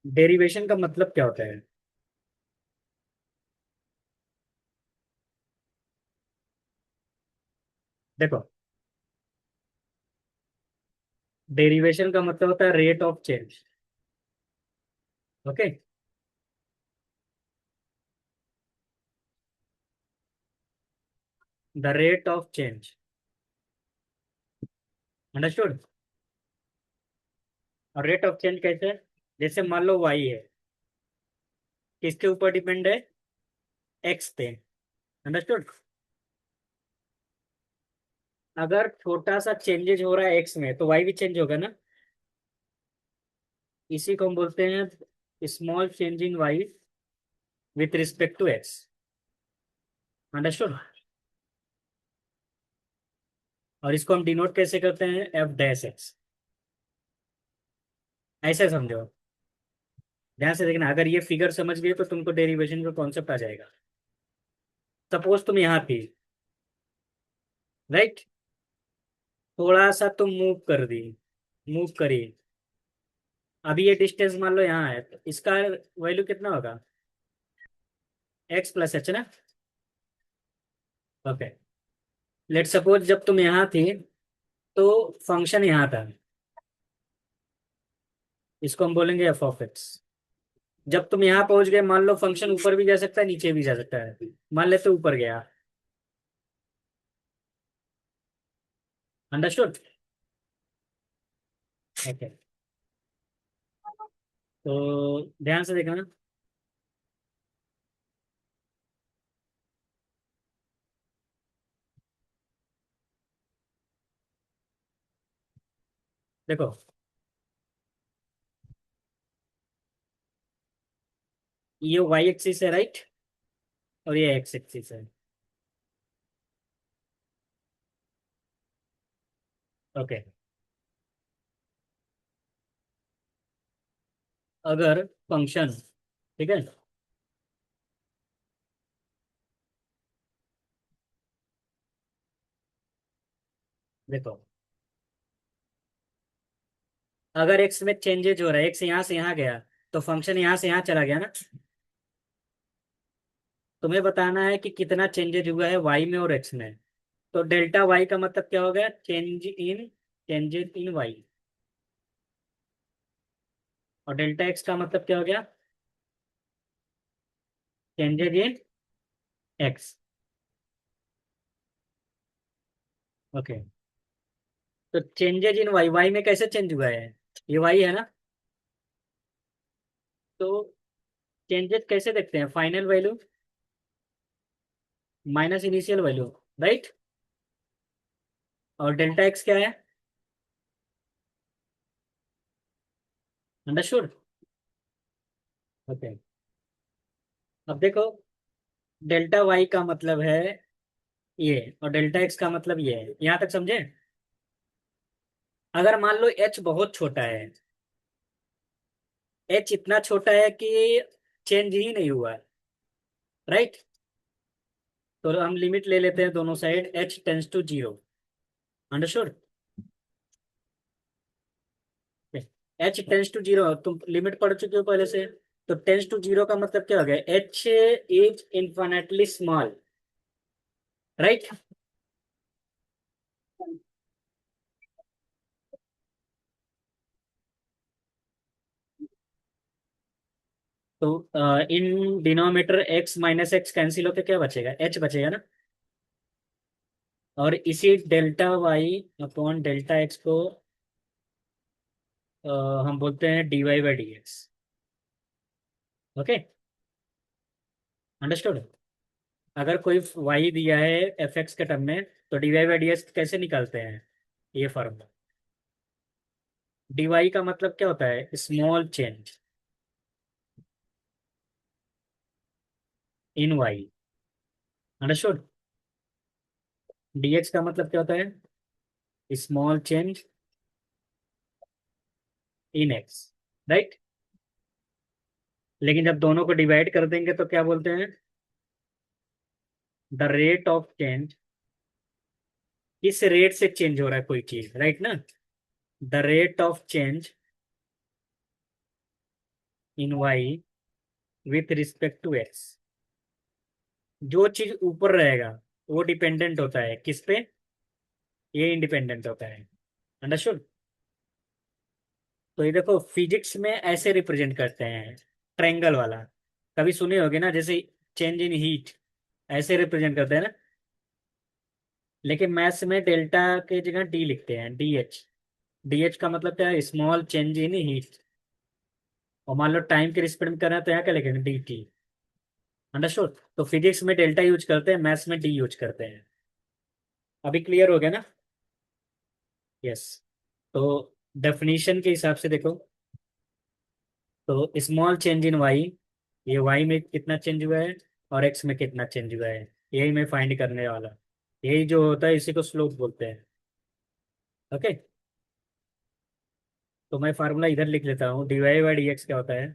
Derivation का मतलब क्या होता है? देखो, डेरिवेशन का मतलब होता है rate of change. Okay. The rate of change. Understood. और रेट ऑफ चेंज कैसे है? जैसे मान लो वाई है, किसके ऊपर डिपेंड है? एक्स पे। अंडरस्टूड। अगर छोटा सा चेंजेज हो रहा है एक्स में तो वाई भी चेंज होगा ना। इसी को हम बोलते हैं small change in y with respect to x. Understood. और इसको हम डिनोट कैसे करते हैं? F dash x. ऐसे समझो। ध्यान से देखना, अगर ये फिगर समझ गए तो तुमको डेरिवेशन का कॉन्सेप्ट आ जाएगा। सपोज तुम यहाँ थी, राइट। थोड़ा सा तुम मूव कर दी, मूव करी। अभी ये डिस्टेंस मान लो यहाँ है, तो इसका वैल्यू कितना होगा? एक्स प्लस एच ना। ओके। लेट सपोज जब तुम यहाँ थी तो फंक्शन यहाँ था, इसको हम बोलेंगे एफ ऑफ एक्स। जब तुम यहाँ पहुंच गए, मान लो फंक्शन ऊपर भी जा सकता है नीचे भी जा सकता है। मान लेते ऊपर गया। अंडरस्टूड। ओके। तो ध्यान से देखना। देखो, ये वाई एक्सिस है, राइट। और ये एक्स एक्सिस है। ओके। अगर फंक्शन, ठीक है, देखो, अगर एक्स में चेंजेज हो रहा है, एक्स यहाँ से यहाँ गया, तो फंक्शन यहाँ से यहाँ चला गया ना। तुम्हें बताना है कि कितना चेंजेज हुआ है वाई में और एक्स में। तो डेल्टा वाई का मतलब क्या हो गया? Changes in y. और डेल्टा एक्स का मतलब क्या हो गया? Changes in x. ओके। तो चेंजेज इन वाई, वाई में कैसे चेंज हुआ है? ये वाई है ना। तो चेंजेस कैसे देखते हैं? Final value minus initial value, right. और डेल्टा एक्स क्या है? अंडरस्टूड। ओके। अब देखो, डेल्टा वाई का मतलब है ये, और डेल्टा एक्स का मतलब ये है। यहां तक समझे? अगर मान लो एच बहुत छोटा है, एच इतना छोटा है कि चेंज ही नहीं हुआ, राइट। तो हम लिमिट ले लेते हैं दोनों side, h tends to zero. Understood. H tends to zero, तुम लिमिट पढ़ चुके हो पहले से। तो टेंस टू जीरो का मतलब क्या हो गया? H is infinitely small, right. तो in denominator x minus x cancel होकर क्या बचेगा? एच बचेगा ना। और इसी delta y upon delta x को अ, हम बोलते हैं d y by d x. Okay. Understood. अगर कोई वाई दिया है एफ एक्स के टर्म में, तो d y by d x कैसे निकालते हैं? ये फॉर्मूला। डी वाई का मतलब क्या होता है? Small change in y. Understood. D x का मतलब क्या होता है? Small change in x, right. लेकिन जब दोनों को डिवाइड कर देंगे तो क्या बोलते हैं? The rate of change. किस रेट से चेंज हो रहा है कोई चीज, राइट ना। The rate of change in y with respect to x. जो चीज ऊपर रहेगा वो डिपेंडेंट होता है किस पे? ये इंडिपेंडेंट होता है। अंडरस्टूड? तो ये देखो फिजिक्स में ऐसे रिप्रेजेंट करते हैं, ट्रायंगल वाला। कभी सुने होगे ना, जैसे चेंज इन हीट, ऐसे रिप्रेजेंट करते हैं ना। लेकिन मैथ्स में डेल्टा के जगह डी लिखते हैं, डी एच। डी एच का मतलब क्या है? स्मॉल चेंज इन हीट। और मान लो टाइम के रिस्पेक्ट में करना है तो यहाँ क्या लिखेंगे? D T. अंडरस्टूड? तो फिजिक्स में डेल्टा यूज करते हैं, मैथ्स में डी यूज करते हैं। अभी क्लियर हो गया ना? यस। तो डेफिनेशन के हिसाब से देखो, तो स्मॉल चेंज इन वाई, ये वाई में कितना चेंज हुआ है और एक्स में कितना चेंज हुआ है, यही मैं फाइंड करने वाला। यही जो होता है इसी को स्लोप बोलते हैं। ओके। तो मैं फार्मूला इधर लिख लेता हूँ। D y by d x क्या होता है?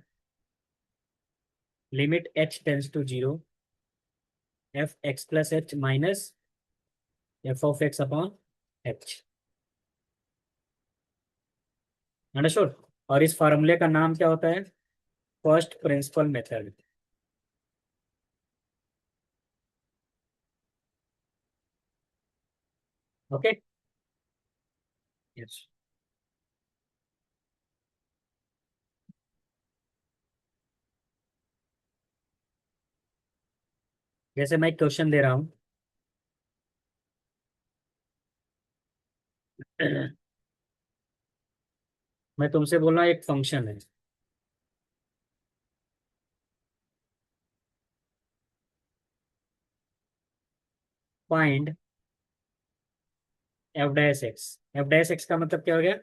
Limit h tends to zero, f x plus h minus f of x upon h. Understood? और इस फार्मूले का नाम क्या होता है? First principle method. Okay. Yes. जैसे मैं क्वेश्चन दे रहा हूँ। मैं तुमसे बोल रहा हूँ एक फंक्शन है। Find f dash x. F dash x का मतलब क्या हो गया?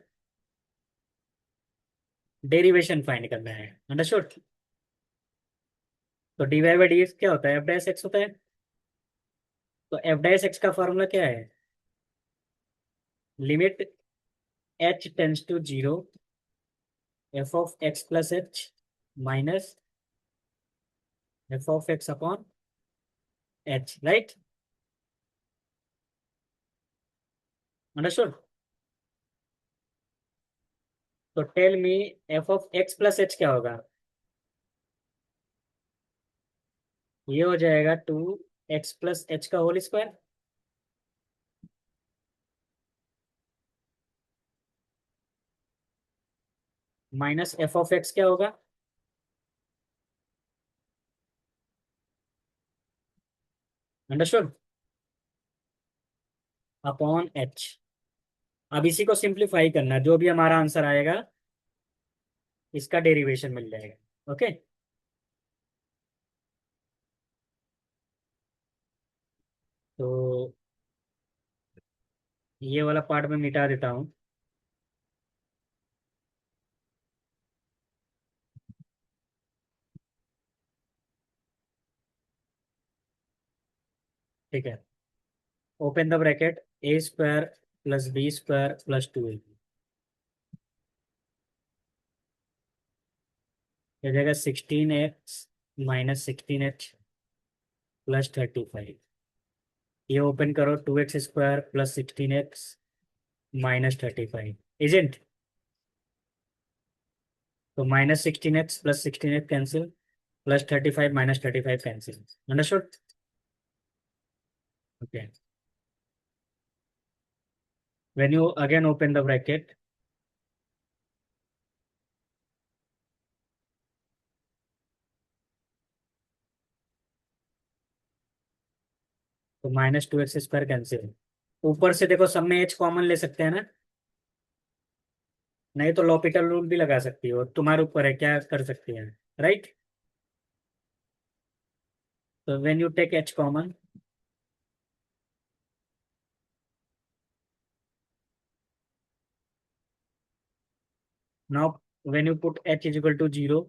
डेरिवेशन फाइंड करना है। अंडरस्टूड? तो d y by d x क्या होता है? एफ डैश एक्स होता है। तो एफ डैश एक्स का फॉर्मूला क्या है? Limit h tends to zero, f of x plus h minus f of x upon h. Right? Understood? तो tell me, f of x plus h क्या होगा? ये हो जाएगा टू एक्स प्लस एच का whole square minus f of x क्या होगा? Understood? Upon H. अब इसी को सिंप्लीफाई करना, जो भी हमारा आंसर आएगा इसका डेरिवेशन मिल जाएगा। ओके। तो ये वाला पार्ट में मिटा देता हूँ। ठीक है। Open the bracket, a square plus b square plus two a. हो जाएगा 16x माइनस 16h प्लस 35। ये ओपन करो, 2x square plus 16x minus 35, isn't? तो minus 16x plus 16x cancel, plus 35 minus 35 cancel. Understood? Okay. When you again open the bracket, तो minus 2x square cancel. ऊपर से देखो सब में h common ले सकते हैं ना? नहीं तो लॉपिटल रूल भी लगा सकती हो, तुम्हारे ऊपर है क्या कर सकती है। राइट? तो when you take h common, now when you put h is equal to zero,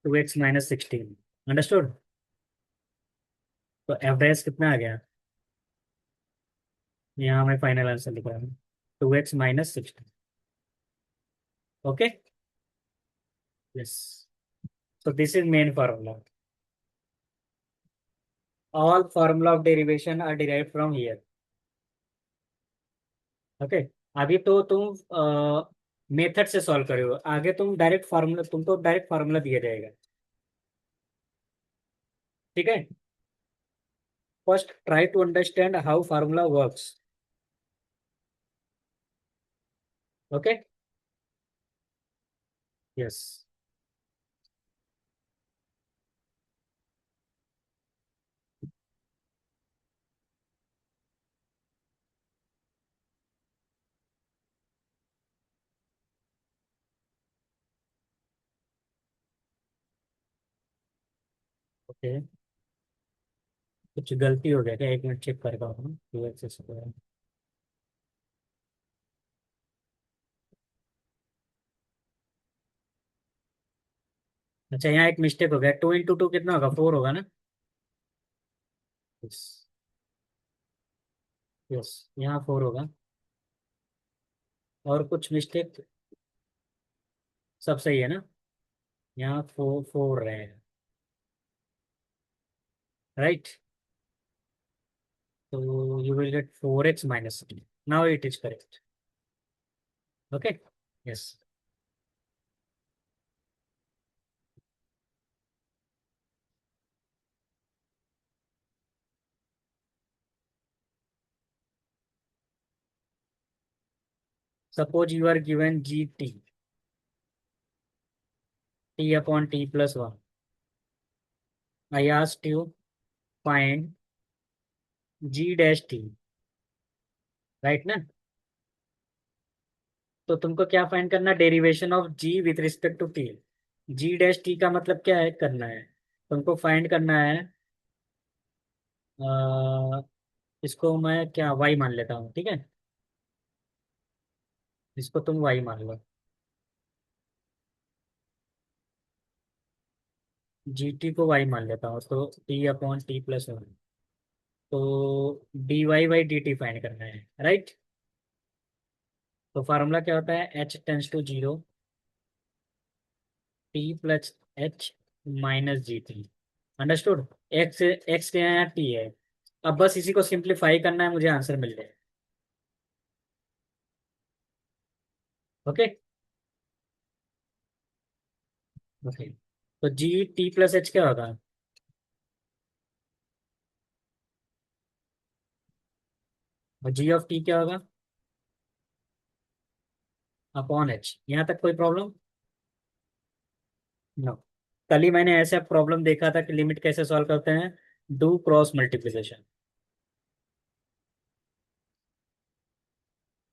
2x minus 16। Understood? तो एवरेज कितना आ गया? यहाँ मैं फाइनल आंसर लिख रहा हूँ, 2x minus 16। Okay. Yes. So this is main formula. All formula of derivation are derived from here. Okay. अभी तो तुम मेथड से सॉल्व करे हो, आगे तुम डायरेक्ट फार्मूला, तुमको डायरेक्ट फार्मूला दिया जाएगा। ठीक है। First try to understand how formula works. Okay. Yes. Okay. कुछ गलती हो गया क्या? एक मिनट चेक कर रहा हूँ, 2x²। अच्छा, यहाँ एक मिस्टेक हो गया, 2 × 2 कितना होगा? 4 होगा ना? यस। यस, यहाँ 4 होगा। और कुछ मिस्टेक? सब सही है ना? यहाँ 4 4 रहेगा। राइट। तो you will get 4x - 2। Now it is correct. Okay. Yes. Suppose you are given t/t+1। I asked you find g' t। Right ना? तो तुमको क्या फाइंड करना? Derivation of g with respect to t। g' t का मतलब क्या है करना है? तुमको फाइंड करना है। अ, इसको मैं क्या y मान लेता हूँ, ठीक है। इसको तुम y मान लो। gt को y मान लेता हूँ, तो t/t+1। तो dy/dt फाइंड करना है, राइट। तो फार्मूला क्या होता है? h tends to 0, t+h - g t। Understood? X x के यहाँ टी है। अब बस इसी को सिंप्लीफाई करना है, मुझे आंसर मिल जाए। ओके। ओके। तो g t+h क्या होगा? और g(t) क्या होगा? Upon h। यहाँ तक कोई प्रॉब्लम? नो। कल ही मैंने ऐसा प्रॉब्लम देखा था कि लिमिट कैसे सॉल्व करते हैं। Do cross multiplication.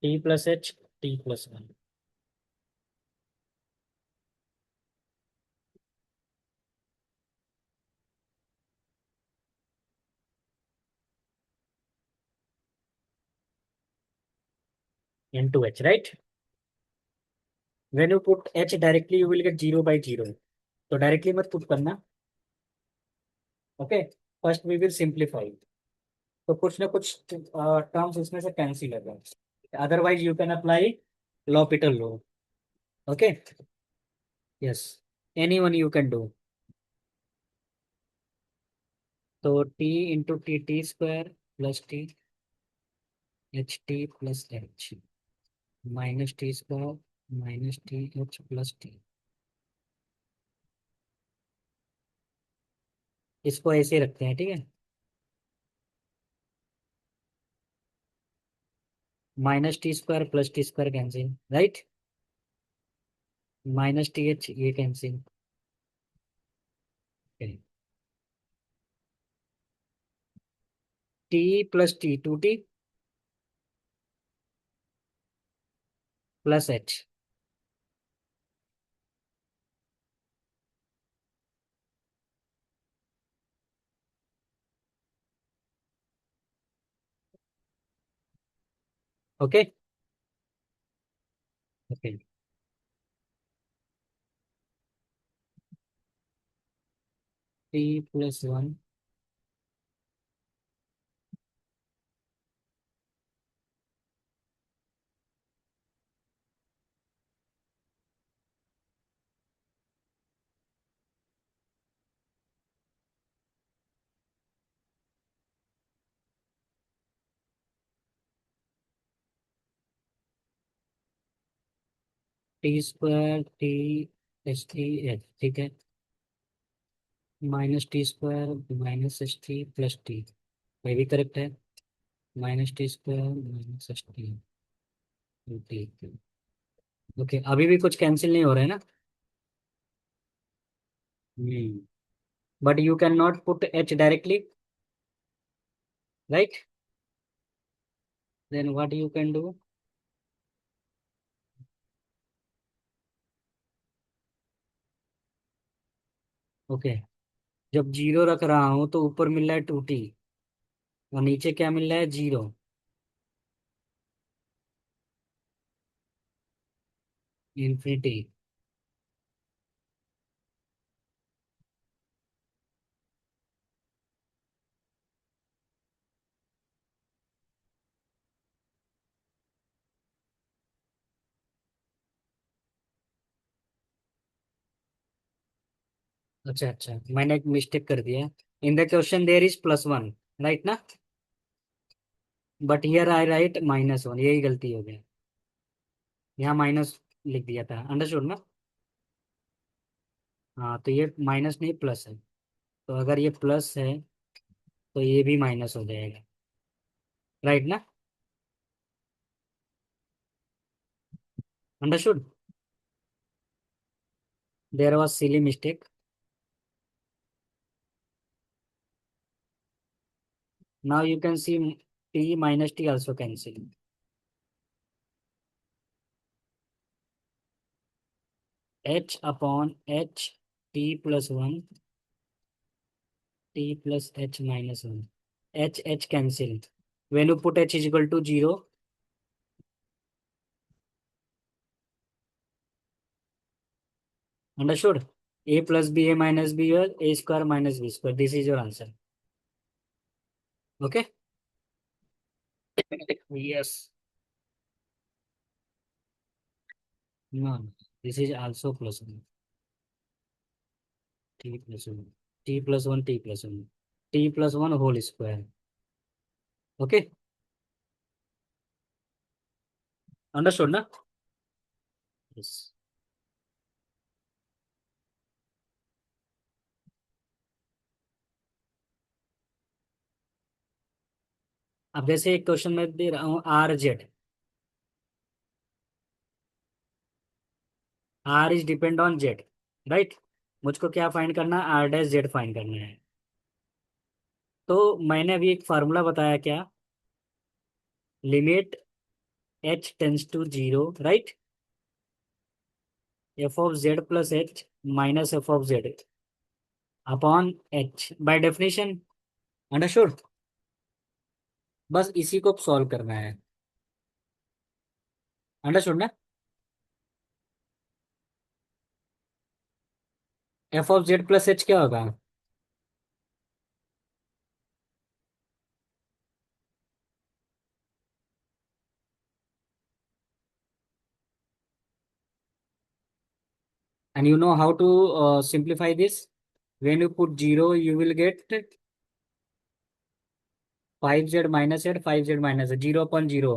t+h t+1। into h, right? When you put h directly, you will get 0/0। तो डायरेक्टली मत पुट करना। Okay. First we will simplify. तो कुछ ना कुछ टर्म्स इसमें से कैंसिल हो गए, otherwise you can apply L'Hôpital low. Okay. Yes. Any one you can do. तो t × t² plus T HT+h -t² -TH+t। इसको ऐसे रखते हैं, ठीक है। -t² +t² cancel, right. -TH ये cancel. t+t 2t plus h। Okay. Okay. t+1। t² t ठीक है, -t² - ht+t, ये भी करेक्ट है। -t² - ht, T. ओके, अभी भी कुछ कैंसिल नहीं हो रहा है ना? Hmm, but you can not put h directly, right? Then what you can do? Okay, जब जीरो रख रहा हूँ तो ऊपर मिल रहा है 2t, और नीचे क्या मिल रहा है? जीरो। इन्फिनिटी। अच्छा अच्छा, मैंने एक मिस्टेक कर दिया। In the question there is +1, right ना? बट हियर आई राइट -1, यही गलती हो गया। यहाँ माइनस लिख दिया था, अंडरस्टूड ना? हाँ, तो ये माइनस नहीं प्लस है, तो अगर ये प्लस है तो ये भी माइनस हो जाएगा, राइट ना? Understood? There was silly mistake. Now you can see t - t also cancel। h/h t+1, t+h - 1, h cancel, when you put h is equal to 0, understood? a+b, or a² - b², this is your answer. Okay. Yes. No, this is also +1, t+1, t+1, t+1, t+1 whole square. Okay, understood ना? Yes. अब जैसे एक question में दे रहा हूँ RZ, R is depend on Z, right? मुझको क्या find करना है? R' Z फाइंड करना है। तो मैंने अभी एक फार्मूला बताया, क्या? Limit h tends to 0, right? f(z+h - f(z) upon h by definition, understood? बस इसी को सॉल्व करना है, अंडरस्टूड ना? f(z+h) क्या होगा? And you know how to simplify this? When you put 0, you will get 5z - 8, 5z - 0/0,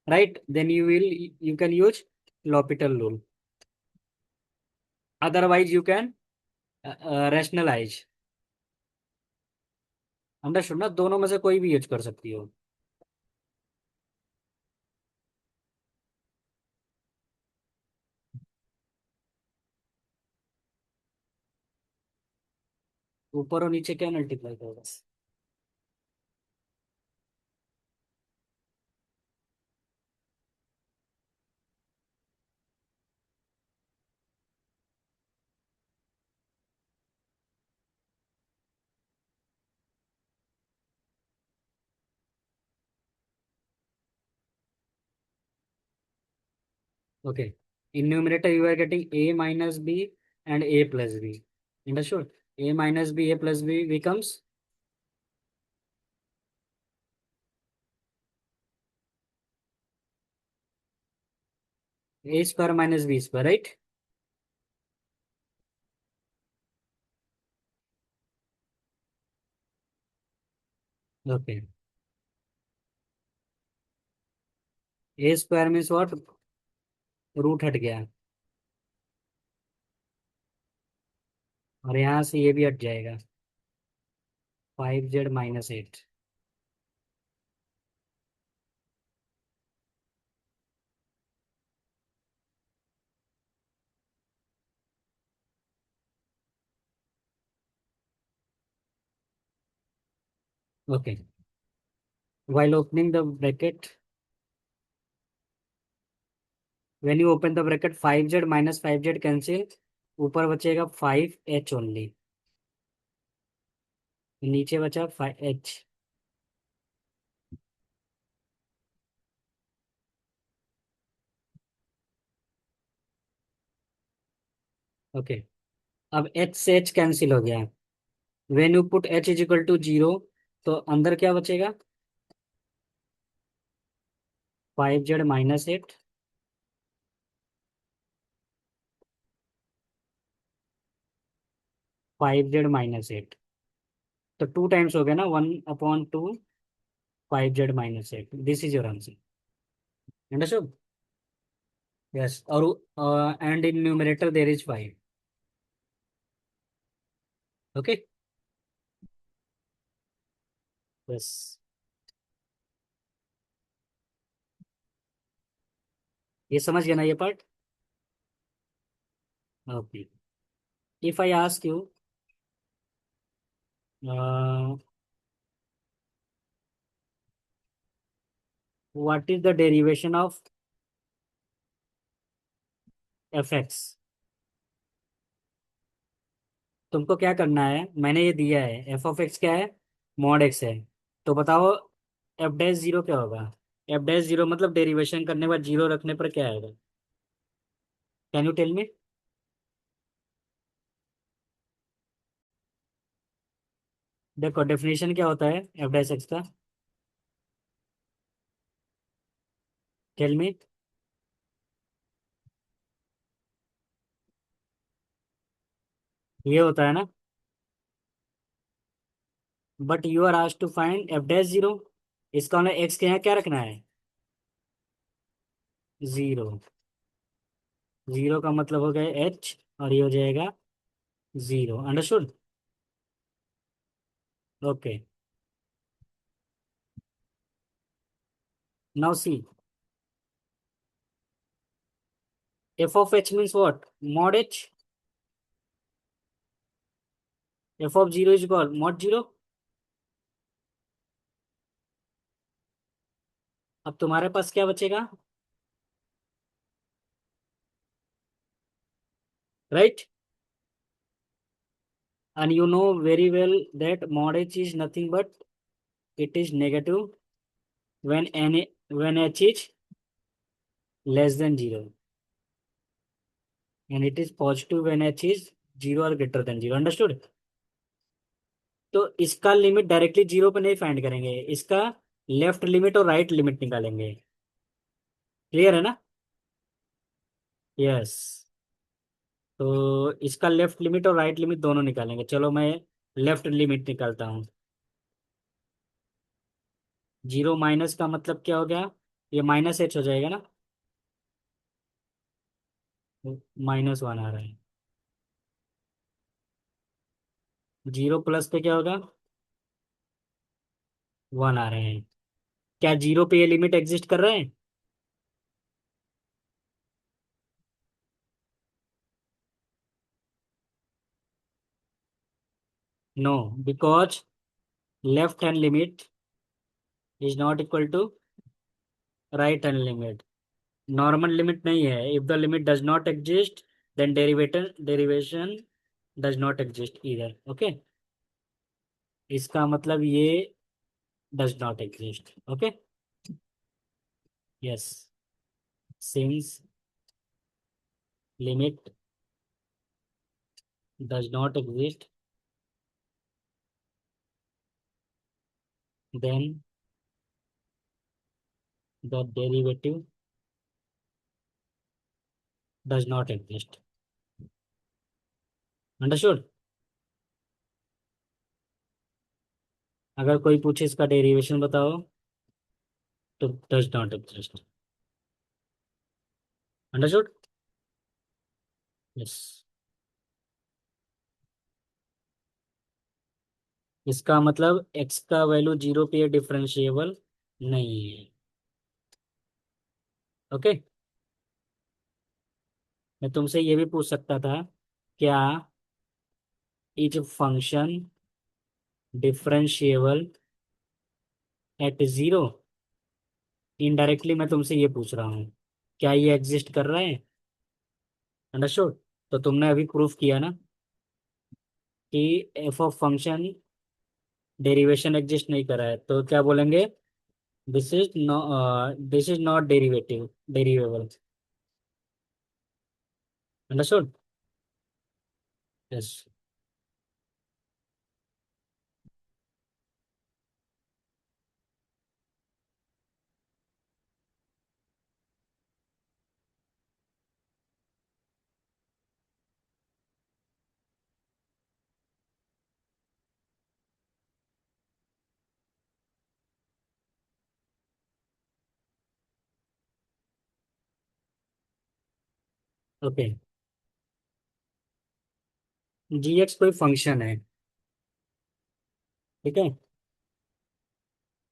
right? Then you can use L'Hopital rule. Otherwise, you can rationalize. Understood ना? दोनों में से कोई भी यूज कर सकती हो। ऊपर और नीचे क्या मल्टीप्लाई करोगे? Okay. In numerator, you are getting a - b and a+b. Understood? a - b, a+b becomes a² - b², right? Okay. A² means what? Root हट गया। और यहाँ से ये भी हट जाएगा, 5z-8। Okay, while opening the bracket, when you open the bracket, 5z-5z cancel, ऊपर बचेगा 5h ओनली, नीचे बचा 5h। ओके, अब h से h कैंसिल हो गया। When you put h is equal to 0, तो अंदर क्या बचेगा, 5z-8, 5z-8, तो 2 टाइम्स हो गया ना, 1/2, 5z-8, this is your answer. Understood? Yes, और and in numerator there is 5। Okay, बस ये समझ गया ना ये part? Okay, if I ask you, what is the derivation of f x, तुमको क्या करना है, मैंने ये दिया है, एफ ऑफ एक्स क्या है, मॉड एक्स है, तो बताओ एफ डैश जीरो क्या होगा। एफ डैश जीरो मतलब डेरिवेशन करने के बाद जीरो रखने पर क्या आएगा, कैन यू टेल मी? देखो डेफिनेशन क्या होता है एफ डैश एक्स का, टेल मी। ये होता है ना, but you are asked to find f dash zero, इसका मतलब एक्स के यहाँ क्या रखना है, जीरो। जीरो का मतलब हो गया एच, और ये हो जाएगा zero. Understood? Okay, now see, F of H means what, mod H, F of zero is equal mod zero. अब तुम्हारे पास क्या बचेगा, right? And you know very well that mod h is nothing but it is negative when when h is less than 0, and it is positive when h is 0 or greater than 0। Understood? तो इसका limit directly zero पे नहीं find करेंगे, इसका left limit और right limit निकालेंगे। Clear है ना? यस, तो इसका लेफ्ट लिमिट और राइट लिमिट दोनों निकालेंगे। चलो मैं लेफ्ट लिमिट निकालता हूँ। जीरो माइनस का मतलब क्या हो गया, ये माइनस एच हो जाएगा ना, -1 आ रहा है। जीरो प्लस पे क्या होगा, 1 आ रहे हैं। क्या जीरो पे ये लिमिट एग्जिस्ट कर रहा है? No, because left hand limit is not equal to right hand limit. Normal limit नहीं है, if the limit does not exist then derivation does not exist इधर। ओके, इसका मतलब ये does not exist. Okay, yes, since limit does not exist then the derivative does not exist. Understood? अगर कोई पूछे इसका डेरिवेशन बताओ, तो does not exist. Understood? Yes. इसका मतलब एक्स का वैल्यू जीरो पे डिफरेंशिएबल नहीं है। ओके। मैं तुमसे ये भी पूछ सकता था, क्या is function differentiable eight zero. Indirectly मैं तुमसे ये पूछ रहा हूँ, क्या ये एग्जिस्ट कर रहा है। अंडरस्टूड। तो तुमने अभी प्रूफ किया ना कि f of function derivation exist नहीं कर रहा है, तो क्या बोलेंगे, this is not derivable. Understood. Yes. Okay. G x कोई फंक्शन है, ठीक है।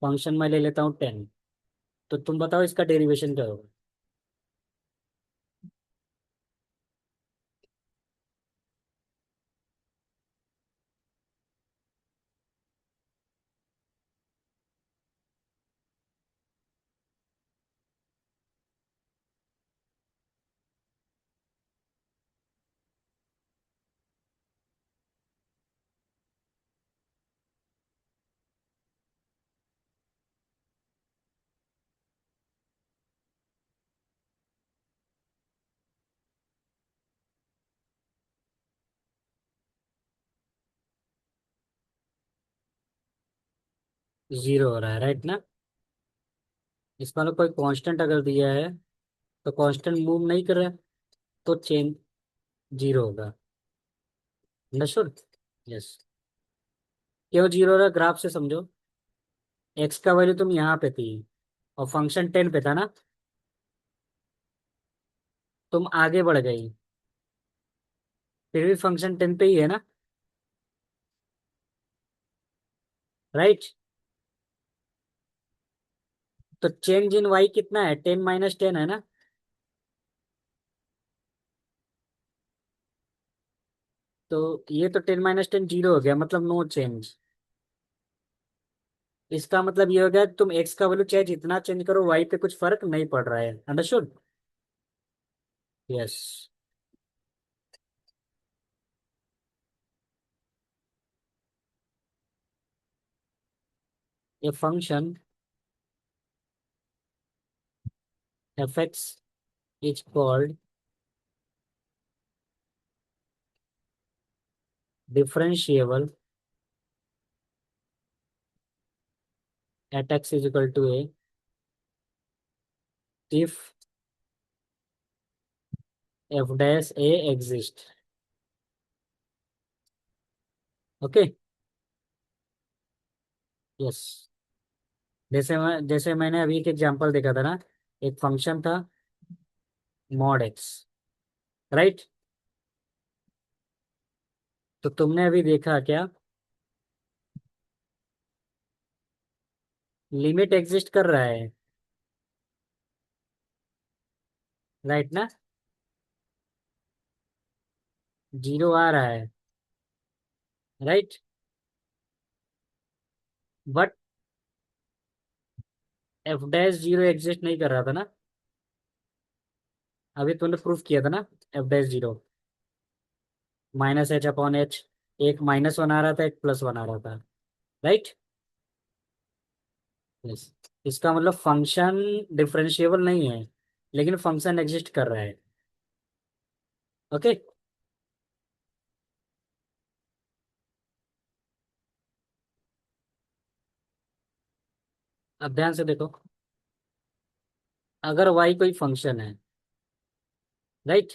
फंक्शन मैं ले लेता हूँ 10। तो तुम बताओ इसका डेरिवेशन क्या होगा। जीरो हो रहा है, राइट ना। इसका मतलब कोई कांस्टेंट अगर दिया है, तो कांस्टेंट मूव नहीं कर रहा है, तो चेंज जीरो होगा। अंडरस्टूड। यस। क्यों जीरो हो रहा है, ग्राफ से समझो। एक्स का वैल्यू तुम यहाँ पे थी और फंक्शन 10 पे था ना। तुम आगे बढ़ गई, फिर भी फंक्शन 10 पे ही है ना। राइट। तो चेंज इन वाई कितना है, 10 - 10 है ना। तो ये तो 10 - 10 जीरो हो गया, मतलब नो चेंज। इसका मतलब ये हो गया, तुम एक्स का वैल्यू चाहे जितना चेंज करो, वाई पे कुछ फर्क नहीं पड़ रहा है। Understood. Yes. A function f x is called differentiable at x is equal to a if f dash a exist. Okay. Yes. जैसे मैंने अभी एक एग्जांपल देखा था ना, एक फंक्शन था मॉड एक्स, राइट। तो तुमने अभी देखा क्या, लिमिट एग्जिस्ट कर रहा है, राइट ना। जीरो आ रहा है, right. But F dash zero exist नहीं कर रहा था ना। अभी तुमने प्रूफ किया था ना, एफ डैश जीरो -h/h। एक -1 आ रहा था, एक +1 आ रहा था, राइट। यस। इसका मतलब फंक्शन डिफरेंशिएबल नहीं है, लेकिन फंक्शन एग्जिस्ट कर रहा है। ओके। अब ध्यान से देखो, अगर वाई कोई फंक्शन है, राइट,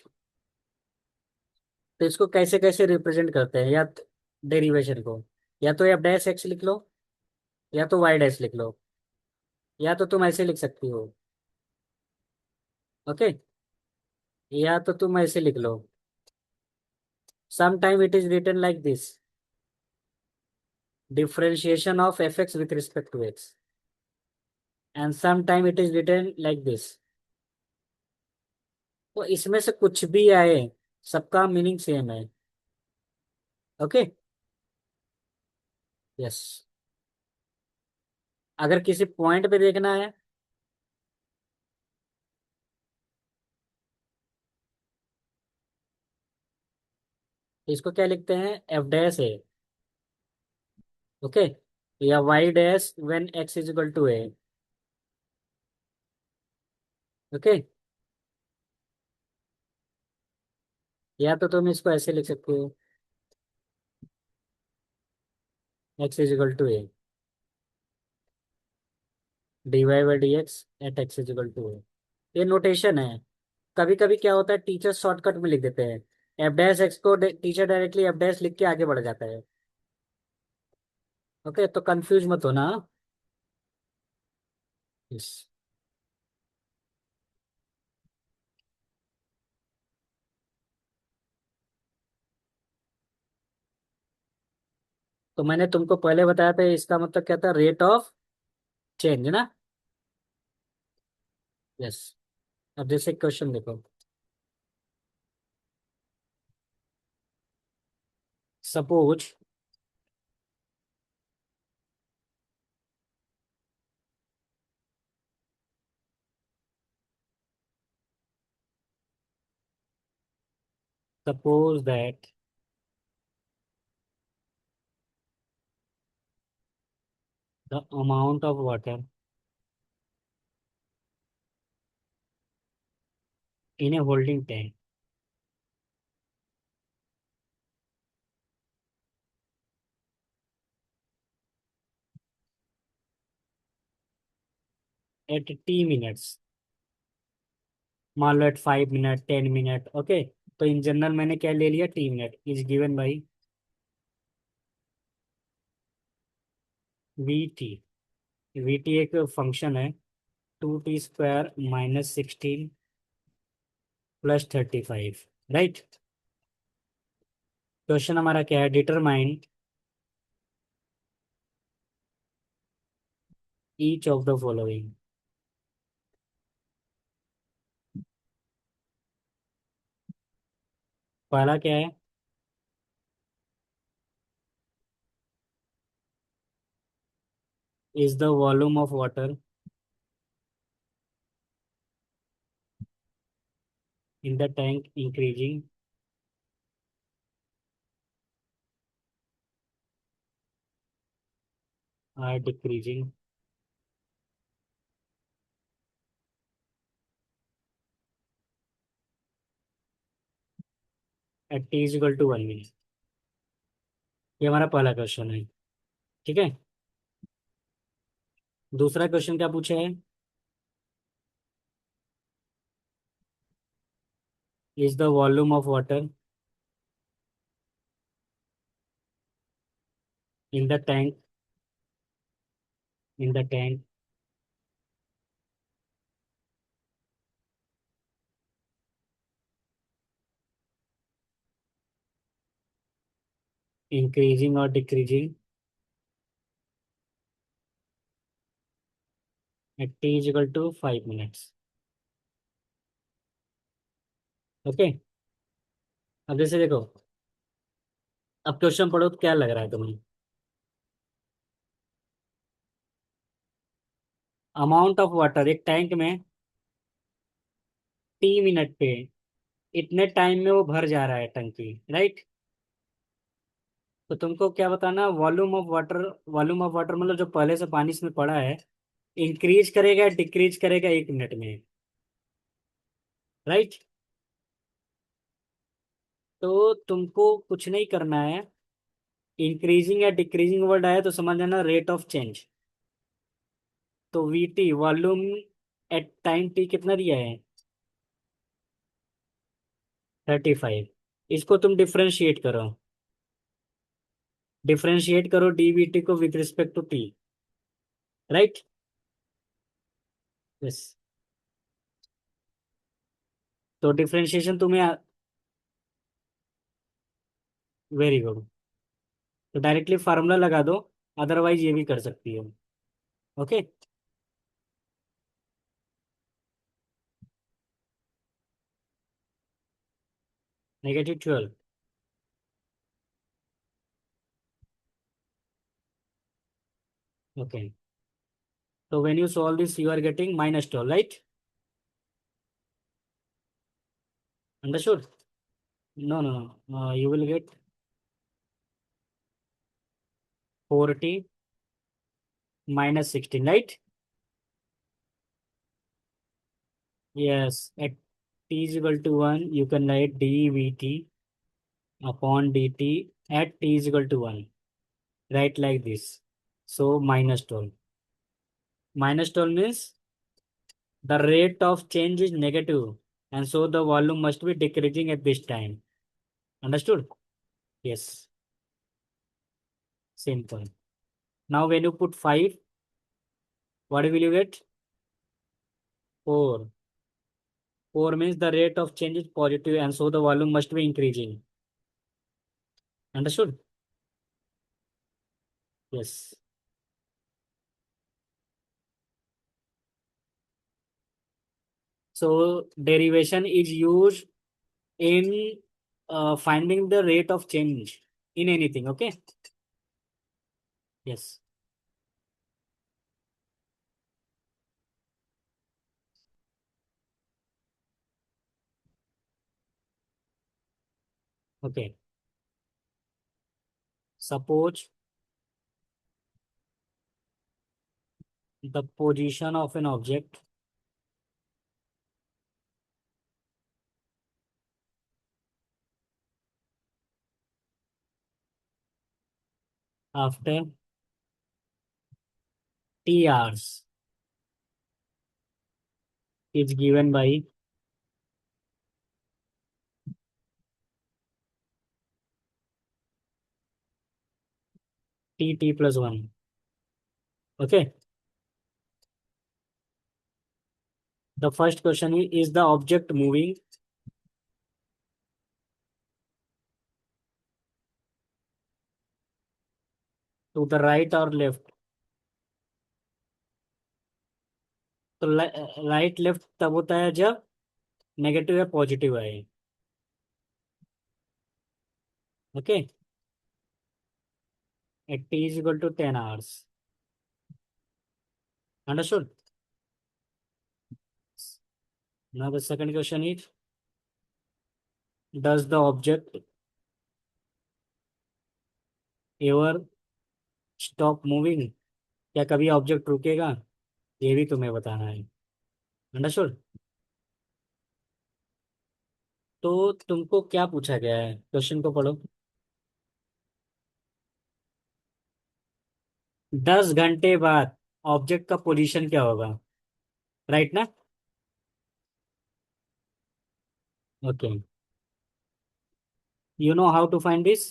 तो इसको कैसे कैसे रिप्रेजेंट करते हैं, या डेरिवेशन को, या तो एफ डैश एक्स लिख लो, या तो वाई डैश लिख लो, या तो तुम ऐसे लिख सकती हो। ओके। या तो तुम ऐसे लिख लो, some time it is written like this, differentiation of f x with respect to x, and some time it is written like this. तो इसमें से कुछ भी आए, सबका मीनिंग सेम है। ओके। यस। अगर किसी पॉइंट पे देखना है, तो इसको क्या लिखते हैं, एफ डैश है। ओके। या y dash when x is equal to a. Okay. या तो तुम इसको ऐसे लिख सकते हो, x is equal to a, d y by d x at x is equal to a. ये नोटेशन है। कभी कभी क्या होता है, टीचर शॉर्टकट में लिख देते हैं, एफ डैश एक्स को टीचर डायरेक्टली एफ डैश लिख के आगे बढ़ जाता है। ओके, तो कंफ्यूज मत होना। यस। तो मैंने तुमको पहले बताया था, इसका मतलब क्या था, रेट ऑफ चेंज ना। यस। अब जैसे क्वेश्चन देखो, suppose suppose that the amount of water in A holding tank at T minutes, मान लो एट 5 मिनट 10 मिनट। ओके। तो इन जनरल मैंने क्या ले लिया, T minute is given by we T. We T एक फंक्शन है, 2t² - 16 + 35। Right. Question हमारा क्या है, determine each of the following. पहला क्या है, is the volume of water in the tank increasing और decreasing at t is equal to 1 minute. ये हमारा पहला क्वेश्चन है। ठीक है। दूसरा क्वेश्चन क्या पूछा है, is the volume of water in the tank in the tank increasing और decreasing at t is equal to 5 minutes. Okay. अब जैसे देखो, अब क्वेश्चन पढ़ो तो क्या लग रहा है तुम्हें, अमाउंट ऑफ वाटर एक टैंक में टी मिनट पे, इतने टाइम में वो भर जा रहा है टंकी, राइट। तो तुमको क्या बताना, volume of water, volume of water मतलब जो पहले से पानी इसमें पड़ा है, इंक्रीज करेगा डिक्रीज करेगा 1 मिनट में, राइट। तो तुमको कुछ नहीं करना है, इंक्रीजिंग या डिक्रीजिंग वर्ड आया तो समझ जाना रेट ऑफ चेंज। तो we T volume at time T कितना दिया है, 35। इसको तुम डिफ्रेंशिएट करो, डिफ्रेंशिएट करो डीवीटी को with respect to t, right. Yes. तो डिफ्रेंशिएशन तुम्हें, वेरी गुड। तो डायरेक्टली फार्मूला लगा दो, अदरवाइज ये भी कर सकती हो। Okay. -12। Okay, so when you solve this you are getting -12, right? Understood? No, no, no. You will get 40 -16, right? Yes, at t is equal to 1, you can write dvt upon dt at t is equal to 1. Write like this. So -12. -12 means the rate of change is negative, and so the volume must be decreasing at this time. Understood? Yes, simple. Now when you put 5, what will you get? 4. 4 means the rate of change is positive, and so the volume must be increasing. Understood? Yes. So derivation is used in finding the rate of change in anything. Okay. Yes. Okay. Suppose the position of an object after t hours is given by t+1. Okay. The first question is the object moving to the right or left? तो right left तब होता है जब negative या positive है। Okay. एट t is equal to 10 hours. Understood? Now the second question is, does the object ever stop moving? क्या कभी ऑब्जेक्ट रुकेगा? ये भी तुम्हें बताना है। अंडरस्टूड? तो तुमको क्या पूछा गया है, क्वेश्चन को पढ़ो। 10 घंटे बाद ऑब्जेक्ट का पोजीशन क्या होगा? राइट ना? Okay. You know how to find this?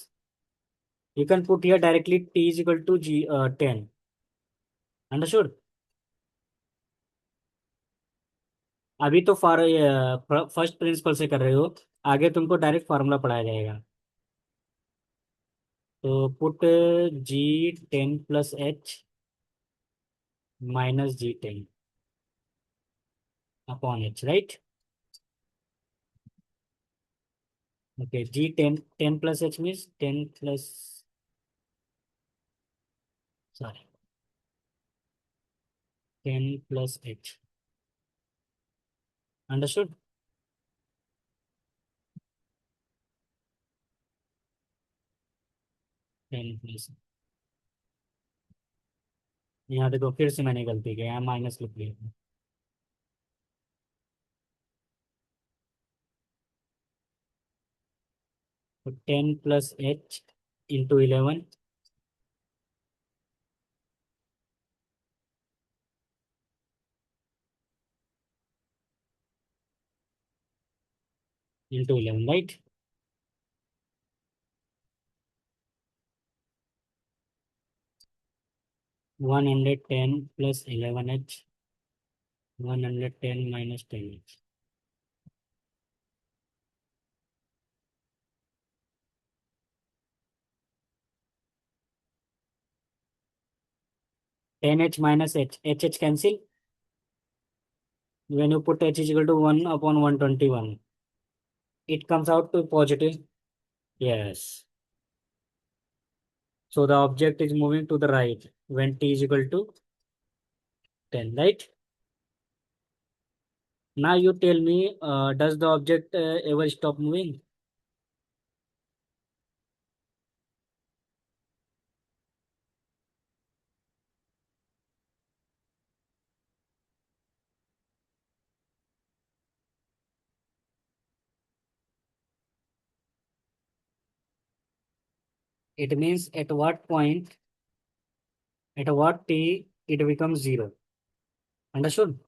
You can put here directly t is equal to 10। Understood? अभी तो फर्स्ट प्रिंसिपल से कर रहे हो, आगे तुमको डायरेक्ट फार्मूला पढ़ाया जाएगा। तो put G10 + H -G10 upon H, right? Okay, G10 + H means 10 plus, sorry, 10 + H। Understood? 10 plus, यहाँ देखो फिर से मैंने गलती की, यहाँ माइनस लिख लिया। तो 10 + H into 11 into 11, right? 110 + 11H, 110 - 10H। 10h minus h cancel. When you put h is equal to 1 upon 121, it comes out to positive. Yes. So the object is moving to the right when t is equal to 10, right? Now you tell me, does the object ever stop moving? It means at what t, it becomes zero. Understood?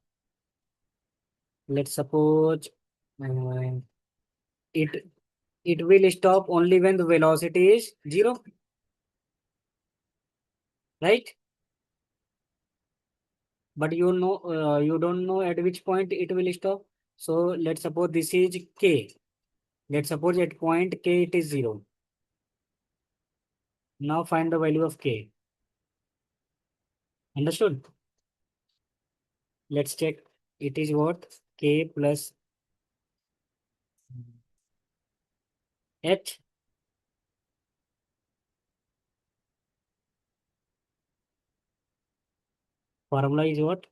Let's suppose uh, it it will stop only when the velocity is zero, right? But you don't know at which point it will stop. So let's suppose this is k. Let's suppose at point k it is zero. Now find the value of k. Understood? Let's check. It is what? K plus h. Formula is what?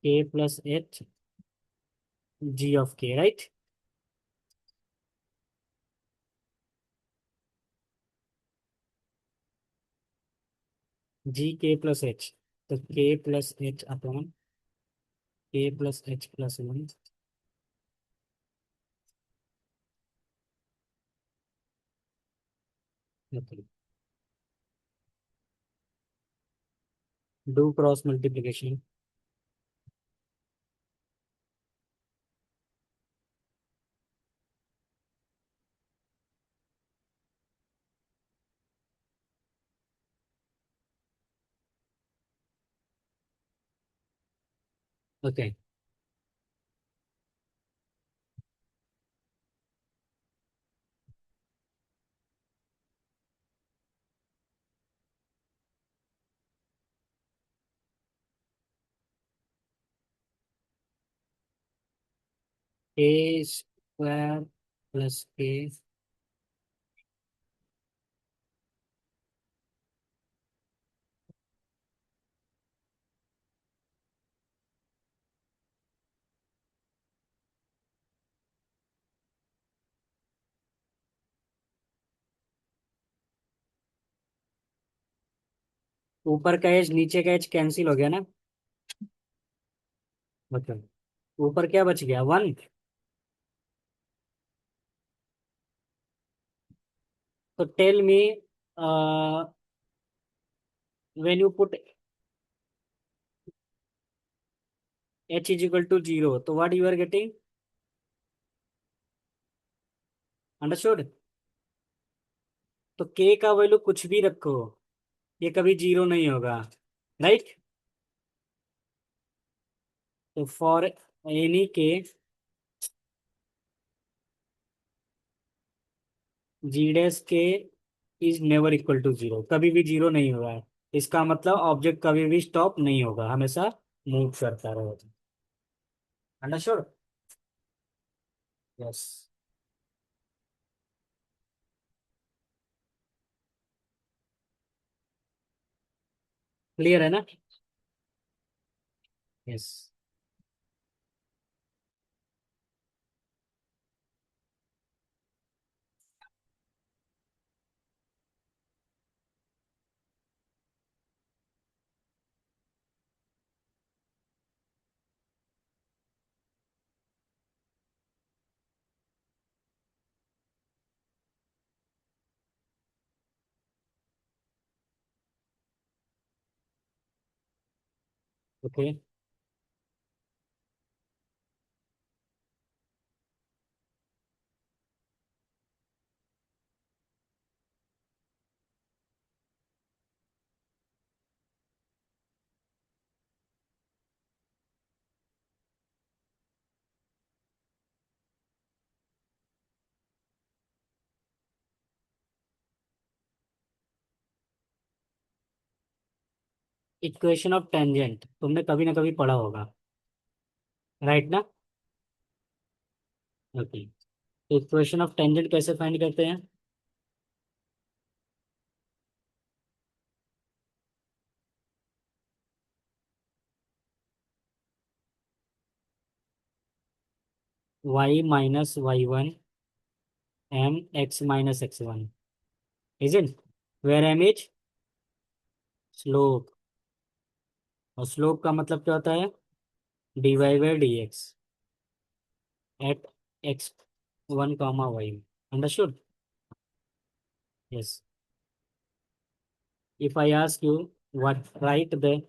K plus h g of k, right? G k plus h. So k plus h upon k plus h plus 1. Okay. Do cross multiplication. Okay. K square plus k. ऊपर का as नीचे का as cancel हो गया ना? मतलब ऊपर क्या बच गया? 1. तो tell me, when you put h is equal to 0, तो what you are getting? Understood? तो k का वैल्यू कुछ भी रखो, ये कभी जीरो नहीं होगा, राइट? तो for any k g dash k is never equal to zero, कभी भी जीरो नहीं हुआ है। इसका मतलब ऑब्जेक्ट कभी भी स्टॉप नहीं होगा, हमेशा मूव करता रहेगा। अंडरस्टूड? यस। क्लियर है ना? Yes. Okay. Equation of tangent तुमने कभी ना कभी पढ़ा होगा, राइट ना? ओके। इक्वेशन ऑफ टेंजेंट कैसे फाइंड करते हैं? y minus y one m x minus x one, is it? Where m is slope, और स्लोप का मतलब क्या होता है? D y by d x at x one comma y. Understood? Yes. If I ask you what, write the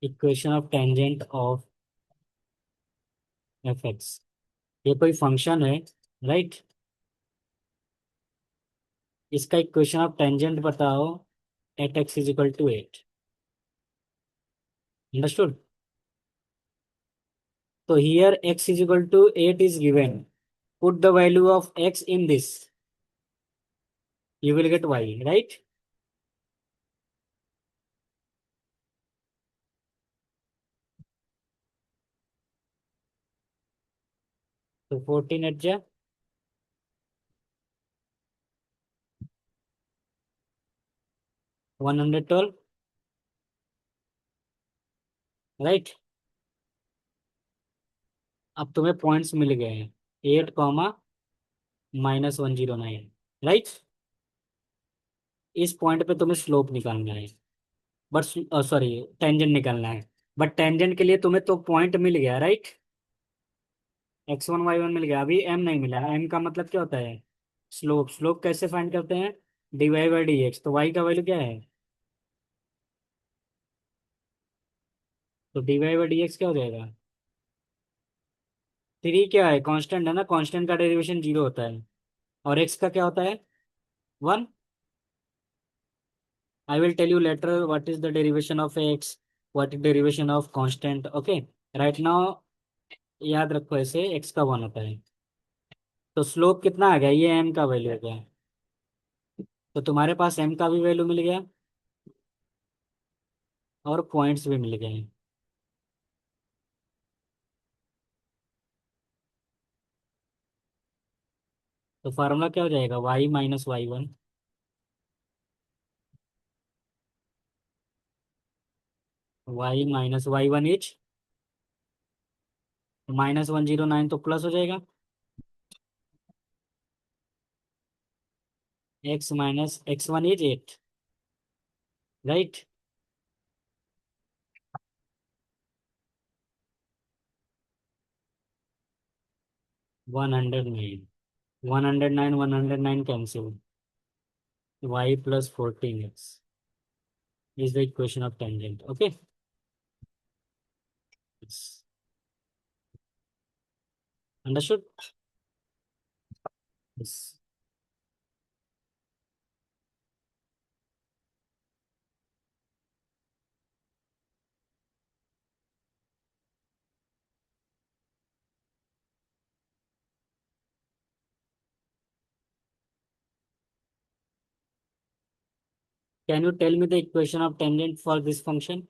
equation of tangent of f x, ये कोई function है, right? इसका इक्वेशन ऑफ टेंजेंट बताओ at x is equal to eight. Understood? तो here x is equal to 8 is given. Put the value of x in this. You will get y, right? So 14 at ja 112, right? अब तुम्हें points मिल गए हैं, 8 comma -109, right? इस point पे तुम्हें slope निकालना है, बट सॉरी टेंजेंट निकालना है। बट टेंजेंट के लिए तुम्हें तो पॉइंट मिल गया, right? X one y one मिल गया, अभी एम नहीं मिला। एम का मतलब क्या होता है? स्लोप। स्लोप कैसे फाइंड करते हैं? D y by d x. तो वाई का वैल्यू क्या है? तो d y by d x क्या हो जाएगा? 3 क्या है? कांस्टेंट है ना, कांस्टेंट का डेरिवेशन 0 होता है। और एक्स का क्या होता है? 1। I will tell you later what is the derivation of x, what is derivation of constant. Okay, right now याद रखो, ऐसे एक्स का 1 होता है। तो स्लोप कितना आ गया? ये एम का वैल्यू हो गया। तो तुम्हारे पास एम का भी वैल्यू मिल गया और पॉइंट्स भी मिल गए। तो फार्मूला क्या हो जाएगा? Y minus y one, y minus y one is -109, तो प्लस हो जाएगा। X minus x one is 8, right? 109, 109, 109 cancel. Y plus 14x is the equation of tangent. Okay. Yes. Understood? Yes. Can you tell me the equation of tangent for this function?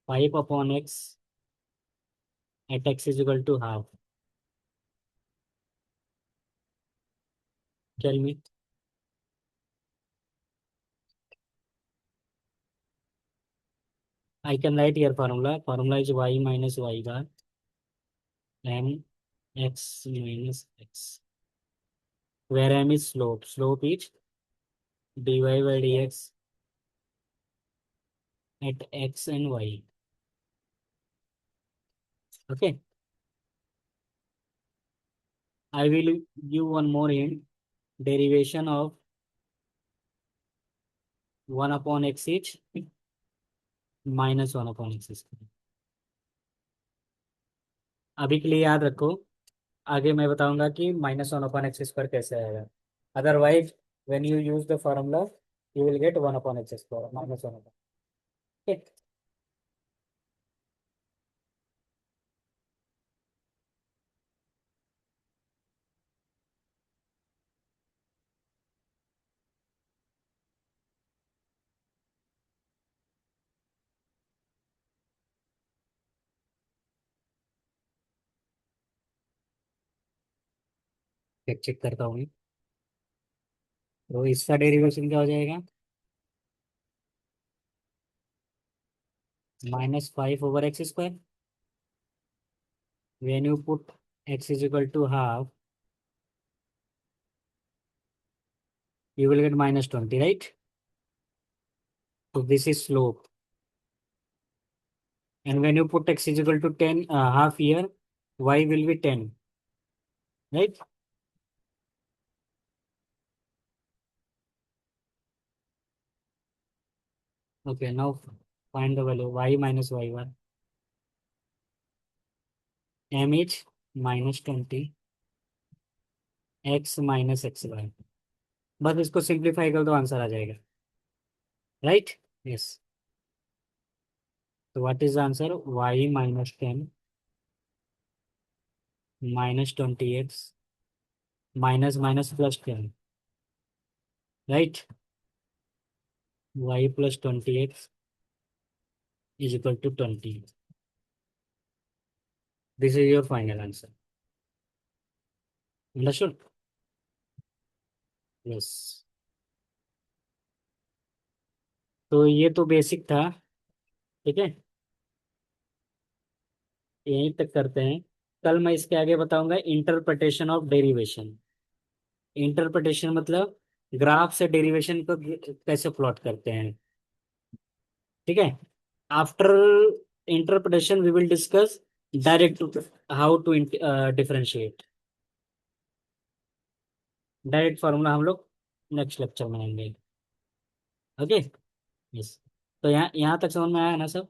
5 upon x at x is equal to half. Tell me. I can write here formula. Formula is y minus y bar m x minus x. Where m is slope. Slope is dy by dx at x and y. Okay. I will give one more hint. Derivation of 1 upon x is -1 upon x square। अभी के लिए याद रखो, आगे मैं बताऊंगा कि -1 upon x square कैसे आएगा। Otherwise when you use the formula you will get 1 upon x square -1 upon. Check करता हूँ मैं। तो इसका डेरिवेशन क्या हो जाएगा? -5/x²। when you put x is equal to half, you will get -20, right? So this is slope. And when you put x is equal to 10, half here, y will be 10, right? Okay, now find the value y minus y1. M is -20, x minus xy. बस इसको simplify कर दो, answer आ जाएगा, right? Yes. तो what is the answer? y -10 -20x minus minus +10, right? y +20x is equal to 20. This is your final answer. Understood? Yes. तो ये तो basic था, ठीक है, यहीं तक करते हैं। कल मैं इसके आगे बताऊंगा इंटरप्रिटेशन ऑफ डेरिवेशन। इंटरप्रिटेशन मतलब ग्राफ से डेरिवेशन को कैसे प्लॉट करते हैं, ठीक है। After interpretation we will discuss direct how to differentiate. Direct formula हम लोग नेक्स्ट लेक्चर में आएंगे। ओके। यस। तो यहाँ यहाँ तक समझ में आया ना सब?